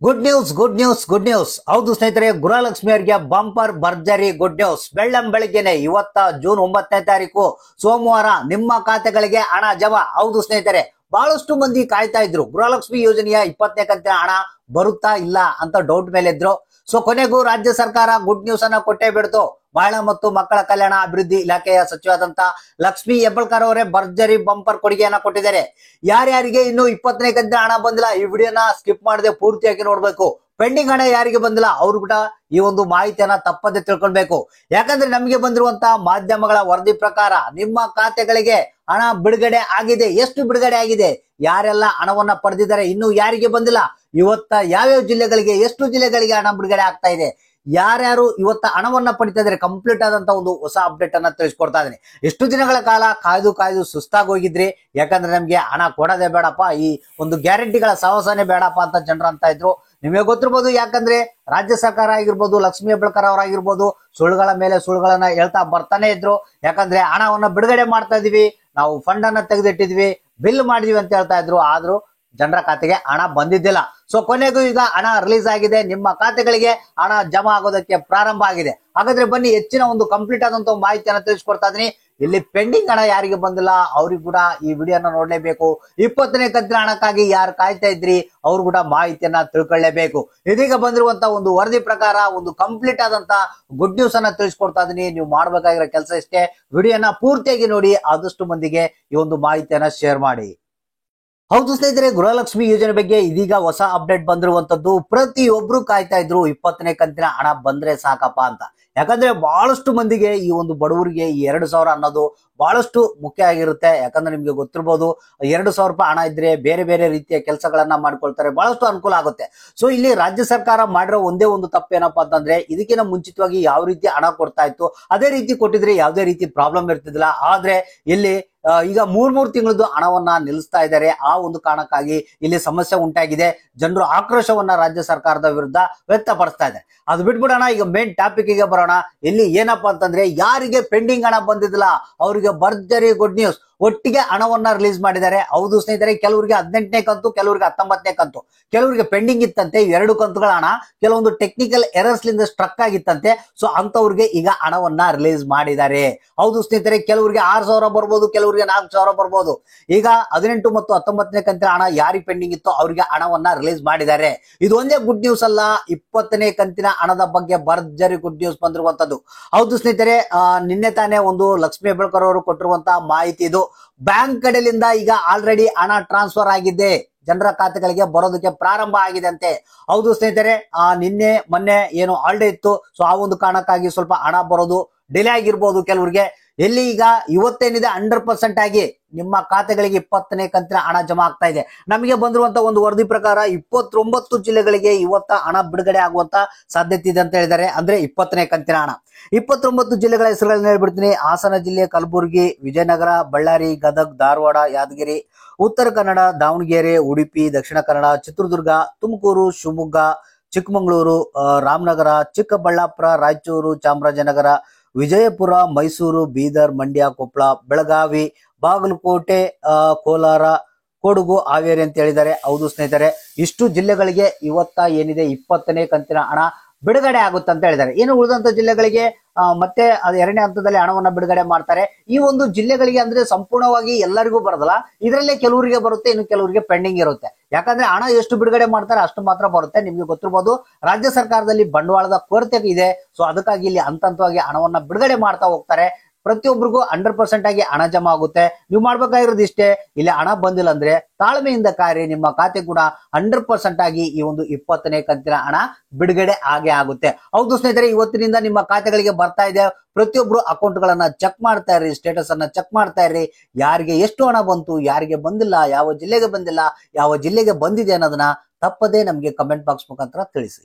Good news good news good news. ಹೌದು ಸ್ನೇಹಿತರೆ, ಗೃಹಲಕ್ಷ್ಮಿ ಅವರಿಗೆ ಬಂಪರ್ ಭರ್ಜರಿ ಗುಡ್ ನ್ಯೂಸ್. ಬೆಳ್ಳಂಬೆಳಿಗ್ಗೆನೆ ಇವತ್ತ ಜೂನ್ 9ನೇ ತಾರೀಕು ಸೋಮವಾರ ನಿಮ್ಮ ಖಾತೆಗಳಿಗೆ ಹಣ ಜಮಾ. ಹೌದು ಸ್ನೇಹಿತರೆ, ಬಹಳಷ್ಟು ಮಂದಿ ಕಾಯ್ತಾ ಇದ್ರು ಗೃಹಲಕ್ಷ್ಮಿ ಯೋಜನೆಯ 20ನೇ ಕಂತಿನ ಹಣ ಬರುತ್ತಾ ಇಲ್ಲ ಅಂತ ಡೌಟ್ ಮೇಲೆ ಇದ್ರು. ಸೊ ಕೊನೆಗೂ ರಾಜ್ಯ ಸರ್ಕಾರ ಗುಡ್ ನ್ಯೂಸ್ ಅನ್ನ ಕೊಟ್ಟೇ ಬಿಡ್ತು. ಮಹಿಳಾ ಮತ್ತು ಮಕ್ಕಳ ಕಲ್ಯಾಣ ಅಭಿವೃದ್ಧಿ ಇಲಾಖೆಯ ಸಚಿವರಾದಂತ ಲಕ್ಷ್ಮಿ ಹೆಬ್ಬಾಳ್ಕರ್ ಅವರೇ ಭರ್ಜರಿ ಬಂಪರ್ ಕೊಡುಗೆಯನ್ನ ಕೊಟ್ಟಿದ್ದಾರೆ. ಯಾರ್ಯಾರಿಗೆ ಇನ್ನು 20ನೇ ಕಂತಿನ ಹಣ ಬಂದಿಲ್ಲ, ಈ ವಿಡಿಯೋನ ಸ್ಕಿಪ್ ಮಾಡದೆ ಪೂರ್ತಿಯಾಗಿ ನೋಡ್ಬೇಕು. ಪೆಂಡಿಂಗ್ ಹಣ ಯಾರಿಗೆ ಬಂದಿಲ್ಲ ಅವ್ರು ಕೂಡ ಈ ಒಂದು ಮಾಹಿತಿಯನ್ನ ತಪ್ಪದೆ ತಿಳ್ಕೊಳ್ಬೇಕು. ಯಾಕಂದ್ರೆ ನಮಗೆ ಬಂದಿರುವಂತಹ ಮಾಧ್ಯಮಗಳ ವರದಿ ಪ್ರಕಾರ ನಿಮ್ಮ ಖಾತೆಗಳಿಗೆ ಹಣ ಬಿಡುಗಡೆ ಆಗಿದೆ. ಎಷ್ಟು ಬಿಡುಗಡೆ ಆಗಿದೆ, ಯಾರೆಲ್ಲ ಹಣವನ್ನ ಪಡೆದಿದ್ದಾರೆ, ಇನ್ನು ಯಾರಿಗೆ ಬಂದಿಲ್ಲ, ಇವತ್ತ ಯಾವ್ಯಾವ ಜಿಲ್ಲೆಗಳಿಗೆ, ಎಷ್ಟು ಜಿಲ್ಲೆಗಳಿಗೆ ಹಣ ಬಿಡುಗಡೆ ಆಗ್ತಾ ಇದೆ, ಯಾರ್ಯಾರು ಇವತ್ತ ಹಣವನ್ನ ಪಡಿತಾ ಇದ್ದಾರೆ, ಕಂಪ್ಲೀಟ್ ಆದಂತ ಒಂದು ಹೊಸ ಅಪ್ಡೇಟ್ ಅನ್ನ ತಿಳಿಸ್ಕೊಡ್ತಾ ಇದ್ದೀನಿ. ಎಷ್ಟು ದಿನಗಳ ಕಾಲ ಕಾಯ್ದು ಸುಸ್ತಾಗಿ ಹೋಗಿದ್ರಿ. ಯಾಕಂದ್ರೆ ನಮ್ಗೆ ಹಣ ಕೊಡೋದೇ ಬೇಡಪ್ಪ, ಈ ಒಂದು ಗ್ಯಾರಂಟಿಗಳ ಸಹವಾಸನೆ ಬೇಡಪ್ಪ ಅಂತ ಜನರು ಅಂತ ಇದ್ರು. ನಿಮಗೆ ಗೊತ್ತಿರ್ಬೋದು, ಯಾಕಂದ್ರೆ ರಾಜ್ಯ ಸರ್ಕಾರ ಆಗಿರ್ಬೋದು, ಲಕ್ಷ್ಮಿ ಹೆಬ್ಬಾಳ್ಕರ್ ಅವರಾಗಿರ್ಬೋದು, ಸುಳ್ಳುಗಳ ಮೇಲೆ ಸುಳ್ಳುಗಳನ್ನ ಹೇಳ್ತಾ ಬರ್ತಾನೆ ಇದ್ರು. ಯಾಕಂದ್ರೆ ಹಣವನ್ನ ಬಿಡುಗಡೆ ಮಾಡ್ತಾ ಇದೀವಿ, ನಾವು ಫಂಡ್ ಅನ್ನ ತೆಗೆದಿಟ್ಟಿದ್ವಿ, ಬಿಲ್ ಮಾಡಿದ್ವಿ ಅಂತ ಹೇಳ್ತಾ ಇದ್ರು. ಆದ್ರೂ ಜನರ ಖಾತೆಗೆ ಹಣ ಬಂದಿದ್ದಿಲ್ಲ. ಸೊ ಕೊನೆಗೂ ಈಗ ಹಣ ರಿಲೀಸ್ ಆಗಿದೆ, ನಿಮ್ಮ ಖಾತೆಗಳಿಗೆ ಹಣ ಜಮಾ ಆಗೋದಕ್ಕೆ ಪ್ರಾರಂಭ ಆಗಿದೆ. ಹಾಗಾದ್ರೆ ಬನ್ನಿ ಹೆಚ್ಚಿನ ಒಂದು ಕಂಪ್ಲೀಟ್ ಆದಂತ ಮಾಹಿತಿಯನ್ನ ತಿಳಿಸ್ಕೊಡ್ತಾ ಇದೀನಿ. ಇಲ್ಲಿ ಪೆಂಡಿಂಗ್ ಹಣ ಯಾರಿಗೆ ಬಂದಿಲ್ಲ ಅವ್ರಿಗೆ ಕೂಡ ಈ ವಿಡಿಯೋನ ನೋಡ್ಲೇಬೇಕು. 20ನೇ ಕಂತಿನ ಹಣಕ್ಕಾಗಿ ಯಾರು ಕಾಯ್ತಾ ಇದ್ರಿ ಅವ್ರು ಕೂಡ ಮಾಹಿತಿಯನ್ನ ತಿಳ್ಕೊಳ್ಳೇಬೇಕು. ಇದೀಗ ಬಂದಿರುವಂತ ಒಂದು ವರದಿ ಪ್ರಕಾರ ಒಂದು ಕಂಪ್ಲೀಟ್ ಆದಂತ ಗುಡ್ ನ್ಯೂಸ್ ಅನ್ನ ತಿಳಿಸ್ಕೊಡ್ತಾ ಇದೀನಿ. ನೀವು ಮಾಡ್ಬೇಕಾಗಿರೋ ಕೆಲಸ ಇಷ್ಟೇ, ವಿಡಿಯೋನ ಪೂರ್ತಿಯಾಗಿ ನೋಡಿ, ಆದಷ್ಟು ಮಂದಿಗೆ ಈ ಒಂದು ಮಾಹಿತಿಯನ್ನ ಶೇರ್ ಮಾಡಿ. ಹೌದು ಸ್ನೇಹಿತರೆ, ಗೃಹಲಕ್ಷ್ಮಿ ಯೋಜನೆ ಬಗ್ಗೆ ಇದೀಗ ಹೊಸ ಅಪ್ಡೇಟ್ ಬಂದಿರುವಂತದ್ದು. ಪ್ರತಿಯೊಬ್ರು ಕಾಯ್ತಾ ಇದ್ರು 20ನೇ ಕಂತಿನ ಹಣ ಬಂದ್ರೆ ಸಾಕಪ್ಪ ಅಂತ. ಯಾಕಂದ್ರೆ ಬಹಳಷ್ಟು ಮಂದಿಗೆ ಈ ಒಂದು ಬಡವರಿಗೆ ಈ 2,000 ಅನ್ನೋದು ಬಹಳಷ್ಟು ಮುಖ್ಯ ಆಗಿರುತ್ತೆ. ಯಾಕಂದ್ರೆ ನಿಮ್ಗೆ ಗೊತ್ತಿರ್ಬೋದು, 2,000 ರೂಪಾಯಿ ಹಣ ಇದ್ರೆ ಬೇರೆ ಬೇರೆ ರೀತಿಯ ಕೆಲಸಗಳನ್ನ ಮಾಡ್ಕೊಳ್ತಾರೆ, ಬಹಳಷ್ಟು ಅನುಕೂಲ ಆಗುತ್ತೆ. ಸೊ ಇಲ್ಲಿ ರಾಜ್ಯ ಸರ್ಕಾರ ಮಾಡಿರೋ ಒಂದೇ ಒಂದು ತಪ್ಪೇನಪ್ಪಾ ಅಂತಂದ್ರೆ, ಇದಕ್ಕಿಂತ ಮುಂಚಿತವಾಗಿ ಯಾವ ರೀತಿ ಹಣ ಕೊಡ್ತಾ ಇತ್ತು ಅದೇ ರೀತಿ ಕೊಟ್ಟಿದ್ರೆ ಯಾವುದೇ ರೀತಿ ಪ್ರಾಬ್ಲಮ್ ಇರ್ತಿದ್ದಿಲ್ಲ. ಆದ್ರೆ ಇಲ್ಲಿ ಈಗ 3 ತಿಂಗಳದ್ದು ಹಣವನ್ನ ನಿಲ್ಲಿಸ್ತಾ ಇದ್ದಾರೆ. ಆ ಒಂದು ಕಾರಣಕ್ಕಾಗಿ ಇಲ್ಲಿ ಸಮಸ್ಯೆ ಉಂಟಾಗಿದೆ. ಜನರು ಆಕ್ರೋಶವನ್ನ ರಾಜ್ಯ ಸರ್ಕಾರದ ವಿರುದ್ಧ ವ್ಯಕ್ತಪಡಿಸ್ತಾ ಇದೆ. ಅದು ಬಿಟ್ಬಿಡೋಣ, ಈಗ ಮೇನ್ ಟಾಪಿಕ್ ಗೆ ಬರೋಣ. ಇಲ್ಲಿ ಏನಪ್ಪಾ ಅಂತಂದ್ರೆ, ಯಾರಿಗೆ ಪೆಂಡಿಂಗ್ ಹಣ ಬಂದಿದ್ದಿಲ್ಲ ಅವರಿಗೆ ಭರ್ಜರಿ ಗುಡ್ ನ್ಯೂಸ್. ಒಟ್ಟಿಗೆ ಹಣವನ್ನ ರಿಲೀಸ್ ಮಾಡಿದ್ದಾರೆ. ಹೌದು ಸ್ನೇಹಿತರೆ, ಕೆಲವರಿಗೆ 18ನೇ ಕಂತು, ಕೆಲವರಿಗೆ 19ನೇ ಕಂತು, ಕೆಲವರಿಗೆ ಪೆಂಡಿಂಗ್ ಇತ್ತಂತೆ 2 ಕಂತುಗಳ ಹಣ, ಕೆಲವೊಂದು ಟೆಕ್ನಿಕಲ್ ಎರರ್ಸ್ ಲಿಂದ ಸ್ಟ್ರಕ್ ಆಗಿತ್ತಂತೆ. ಸೊ ಅಂತವ್ರಿಗೆ ಈಗ ಹಣವನ್ನ ರಿಲೀಸ್ ಮಾಡಿದ್ದಾರೆ. ಹೌದು ಸ್ನೇಹಿತರೆ, ಕೆಲವರಿಗೆ 6,000 ಬರ್ಬೋದು, ಕೆಲವರಿಗೆ 4,000 ಬರ್ಬೋದು. ಈಗ 18 ಮತ್ತು 19ನೇ ಕಂತಿನ ಹಣ ಯಾರಿಗೆ ಪೆಂಡಿಂಗ್ ಇತ್ತು ಅವರಿಗೆ ಹಣವನ್ನ ರಿಲೀಸ್ ಮಾಡಿದ್ದಾರೆ. ಇದು ಒಂದೇ ಗುಡ್ ನ್ಯೂಸ್ ಅಲ್ಲ, 20ನೇ ಕಂತಿನ ಹಣದ ಬಗ್ಗೆ ಭರ್ಜರಿ ಗುಡ್ ನ್ಯೂಸ್ ಬಂದಿರುವಂತದ್ದು. ಹೌದು ಸ್ನೇಹಿತರೆ, ನಿನ್ನೆ ತಾನೇ ಒಂದು ಲಕ್ಷ್ಮಿ ಹೆಬ್ಬಾಳ್ಕರ್ ಅವರು ಕೊಟ್ಟಿರುವಂತಹ ಮಾಹಿತಿ ಇದು. ಬ್ಯಾಂಕ್ ಕಡೆಯಿಂದ ಈಗ ಆಲ್ರೆಡಿ ಹಣ ಟ್ರಾನ್ಸ್ಫರ್ ಆಗಿದೆ, ಜನರ ಖಾತೆಗಳಿಗೆ ಬರೋದಕ್ಕೆ ಪ್ರಾರಂಭ ಆಗಿದೆ ಅಂತೆ. ಹೌದು ಸ್ನೇಹಿತರೆ, ನಿನ್ನೆ ಮೊನ್ನೆ ಏನು ಹಾಲಿಡೇ ಇತ್ತು, ಸೊ ಆ ಒಂದು ಕಾರಣಕ್ಕಾಗಿ ಸ್ವಲ್ಪ ಹಣ ಬರೋದು ಡಿಲೇ ಆಗಿರ್ಬೋದು ಕೆಲವರಿಗೆ. ಎಲ್ಲಿ ಈಗ ಇವತ್ತೇನಿದೆ 100% ಆಗಿ ನಿಮ್ಮ ಖಾತೆಗಳಿಗೆ 20ನೇ ಕಂತಿನ ಹಣ ಜಮಾ ಆಗ್ತಾ ಇದೆ. ನಮಗೆ ಬಂದಿರುವಂತ ಒಂದು ವರದಿ ಪ್ರಕಾರ 29 ಜಿಲ್ಲೆಗಳಿಗೆ ಇವತ್ತ ಹಣ ಬಿಡುಗಡೆ ಆಗುವಂತ ಸಾಧ್ಯತೆ ಇದೆ ಅಂತ ಹೇಳಿದ್ದಾರೆ. ಅಂದ್ರೆ 20ನೇ ಕಂತಿನ ಹಣ 29 ಜಿಲ್ಲೆಗಳ ಹೆಸರುಗಳನ್ನ ಹೇಳ್ಬಿಡ್ತೀನಿ. ಹಾಸನ ಜಿಲ್ಲೆ, ಕಲಬುರಗಿ, ವಿಜಯನಗರ, ಬಳ್ಳಾರಿ, ಗದಗ್, ಧಾರವಾಡ, ಯಾದಗಿರಿ, ಉತ್ತರ ಕನ್ನಡ, ದಾವಣಗೆರೆ, ಉಡುಪಿ, ದಕ್ಷಿಣ ಕನ್ನಡ, ಚಿತ್ರದುರ್ಗ, ತುಮಕೂರು, ಶಿವಮೊಗ್ಗ, ಚಿಕ್ಕಮಗಳೂರು, ರಾಮನಗರ, ಚಿಕ್ಕಬಳ್ಳಾಪುರ, ರಾಯಚೂರು, ಚಾಮರಾಜನಗರ, ವಿಜಯಪುರ, ಮೈಸೂರು, ಬೀದರ್, ಮಂಡ್ಯ, ಕೊಪ್ಪಳ, ಬೆಳಗಾವಿ, ಬಾಗಲಕೋಟೆ, ಕೋಲಾರ, ಕೊಡಗು, ಹಾವೇರಿ ಅಂತ ಹೇಳಿದ್ದಾರೆ. ಹೌದು ಸ್ನೇಹಿತರೆ, ಇಷ್ಟು ಜಿಲ್ಲೆಗಳಿಗೆ ಇವತ್ತ ಏನಿದೆ 20ನೇ ಕಂತಿನ ಹಣ ಬಿಡುಗಡೆ ಆಗುತ್ತೆ ಅಂತ ಹೇಳಿದ್ದಾರೆ. ಇನ್ನು ಉಳಿದಂತ ಜಿಲ್ಲೆಗಳಿಗೆ ಮತ್ತೆ ಅದು 2ನೇ ಹಂತದಲ್ಲಿ ಹಣವನ್ನ ಬಿಡುಗಡೆ ಮಾಡ್ತಾರೆ. ಈ ಒಂದು ಜಿಲ್ಲೆಗಳಿಗೆ ಅಂದ್ರೆ ಸಂಪೂರ್ಣವಾಗಿ ಎಲ್ಲರಿಗೂ ಬರೋದಲ್ಲ, ಇದರಲ್ಲೇ ಕೆಲವರಿಗೆ ಬರುತ್ತೆ, ಇನ್ನು ಕೆಲವರಿಗೆ ಪೆಂಡಿಂಗ್ ಇರುತ್ತೆ. ಯಾಕಂದ್ರೆ ಹಣ ಎಷ್ಟು ಬಿಡುಗಡೆ ಮಾಡ್ತಾರೆ ಅಷ್ಟು ಮಾತ್ರ ಬರುತ್ತೆ. ನಿಮ್ಗೆ ಗೊತ್ತಿರ್ಬೋದು, ರಾಜ್ಯ ಸರ್ಕಾರದಲ್ಲಿ ಬಂಡವಾಳದ ಕೊರತೆ ಇದೆ. ಸೊ ಅದಕ್ಕಾಗಿ ಇಲ್ಲಿ ಹಂತವಾಗಿ ಹಣವನ್ನ ಬಿಡುಗಡೆ ಮಾಡ್ತಾ ಹೋಗ್ತಾರೆ. ಪ್ರತಿಯೊಬ್ಬರಿಗೂ 100% ಆಗಿ ಹಣ ಜಮಾ ಆಗುತ್ತೆ. ನೀವು ಮಾಡ್ಬೇಕಾಗಿರೋದು ಇಷ್ಟೇ, ಇಲ್ಲಿ ಹಣ ಬಂದಿಲ್ಲ ಅಂದ್ರೆ ತಾಳ್ಮೆಯಿಂದ ಕಾರಿ, ನಿಮ್ಮ ಖಾತೆ ಕೂಡ 100% ಆಗಿ ಈ ಒಂದು 20ನೇ ಕಂತಿನ ಹಣ ಬಿಡುಗಡೆ ಆಗೇ ಆಗುತ್ತೆ. ಹೌದು ಸ್ನೇಹಿತರೆ, ಇವತ್ತಿನಿಂದ ನಿಮ್ಮ ಖಾತೆಗಳಿಗೆ ಬರ್ತಾ ಇದೆ. ಪ್ರತಿಯೊಬ್ರು ಅಕೌಂಟ್ ಗಳನ್ನ ಚೆಕ್ ಮಾಡ್ತಾ ಇರ್ರಿ, ಸ್ಟೇಟಸ್ ಅನ್ನ ಚೆಕ್ ಮಾಡ್ತಾ ಇರ್ರಿ. ಯಾರಿಗೆ ಎಷ್ಟು ಹಣ ಬಂತು, ಯಾರಿಗೆ ಬಂದಿಲ್ಲ, ಯಾವ ಜಿಲ್ಲೆಗೆ ಬಂದಿಲ್ಲ, ಯಾವ ಜಿಲ್ಲೆಗೆ ಬಂದಿದೆ ಅನ್ನೋದನ್ನ ತಪ್ಪದೇ ನಮಗೆ ಕಮೆಂಟ್ ಬಾಕ್ಸ್ ಮುಖಾಂತರ ತಿಳಿಸಿ.